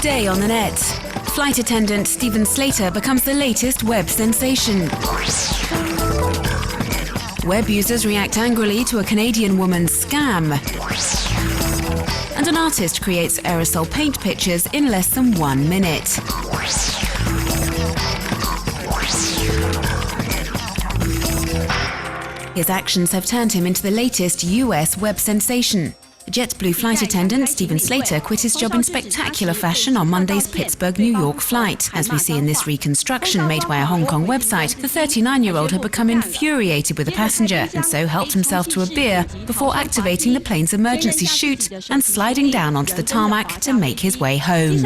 day on the net. Flight attendant Steven Slater becomes the latest web sensation. Web users react angrily to a Canadian woman's scam. And an artist creates aerosol paint pictures in less than 1 minute. His actions have turned him into the latest US web sensation. JetBlue flight attendant Steven Slater quit his job in spectacular fashion on Monday's Pittsburgh-New York flight. As we see in this reconstruction made by a Hong Kong website, the 39-year-old had become infuriated with the passenger and so helped himself to a beer before activating the plane's emergency chute and sliding down onto the tarmac to make his way home.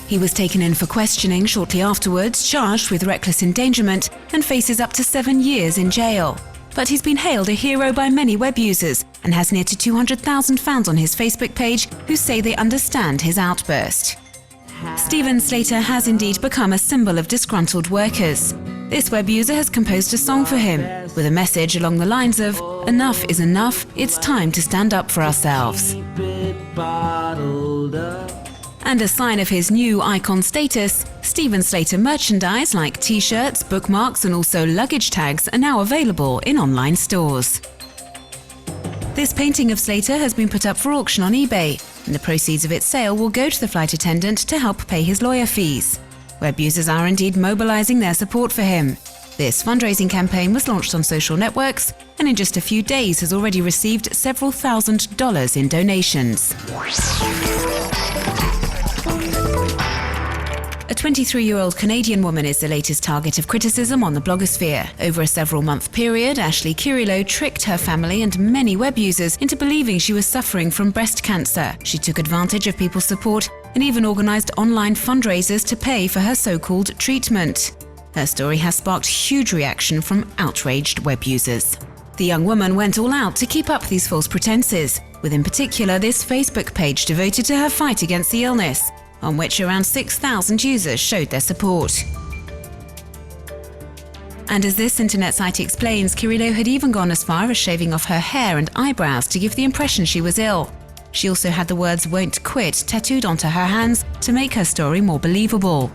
He was taken in for questioning shortly afterwards, charged with reckless endangerment, and faces up to 7 years in jail. But he's been hailed a hero by many web users and has near to 200,000 fans on his Facebook page who say they understand his outburst. Steven Slater has indeed become a symbol of disgruntled workers. This web user has composed a song for him, with a message along the lines of, "Enough is enough, it's time to stand up for ourselves." And a sign of his new icon status, Steven Slater merchandise like t-shirts, bookmarks and also luggage tags are now available in online stores. This painting of Slater has been put up for auction on eBay, and the proceeds of its sale will go to the flight attendant to help pay his lawyer fees. Web users are indeed mobilizing their support for him. This fundraising campaign was launched on social networks and in just a few days has already received several $1,000s in donations. A 23-year-old Canadian woman is the latest target of criticism on the blogosphere. Over a several-month period, Ashley Kirilow tricked her family and many web users into believing she was suffering from breast cancer. She took advantage of people's support and even organized online fundraisers to pay for her so-called treatment. Her story has sparked huge reaction from outraged web users. The young woman went all out to keep up these false pretenses, with in particular this Facebook page devoted to her fight against the illness, on which around 6,000 users showed their support. And as this internet site explains, Kirilow had even gone as far as shaving off her hair and eyebrows to give the impression she was ill. She also had the words "won't quit" tattooed onto her hands to make her story more believable.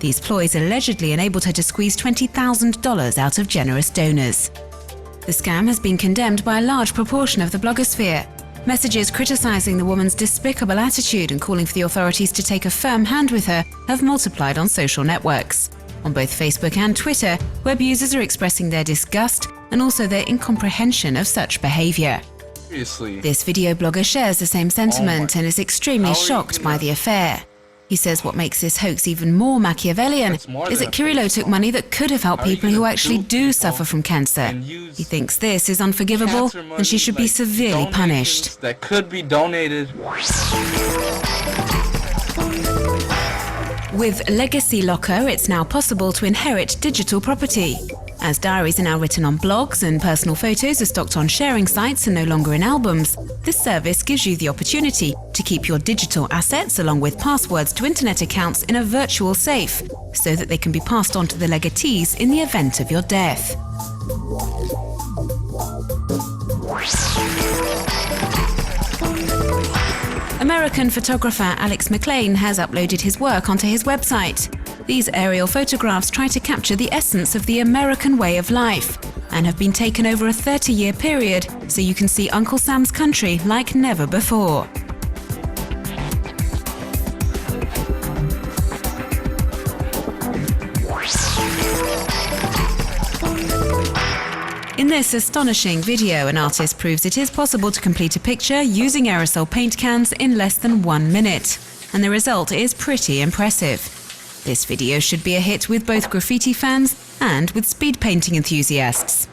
These ploys allegedly enabled her to squeeze $20,000 out of generous donors. The scam has been condemned by a large proportion of the blogosphere. Messages criticizing the woman's despicable attitude and calling for the authorities to take a firm hand with her have multiplied on social networks. On both Facebook and Twitter, web users are expressing their disgust and also their incomprehension of such behavior. Seriously. This video blogger shares the same sentiment and is extremely shocked by the affair. He says what makes this hoax even more Machiavellian is that Kirilow took money that could have helped people who actually do suffer from cancer. He thinks this is unforgivable and she should be severely punished. That could be donated. With Legacy Locker, it's now possible to inherit digital property. As diaries are now written on blogs and personal photos are stocked on sharing sites and no longer in albums, this service gives you the opportunity to keep your digital assets along with passwords to internet accounts in a virtual safe, so that they can be passed on to the legatees in the event of your death. American photographer Alex McLean has uploaded his work onto his website. These aerial photographs try to capture the essence of the American way of life and have been taken over a 30-year period, so you can see Uncle Sam's country like never before. In this astonishing video, an artist proves it is possible to complete a picture using aerosol paint cans in less than 1 minute, and the result is pretty impressive. This video should be a hit with both graffiti fans and with speed painting enthusiasts.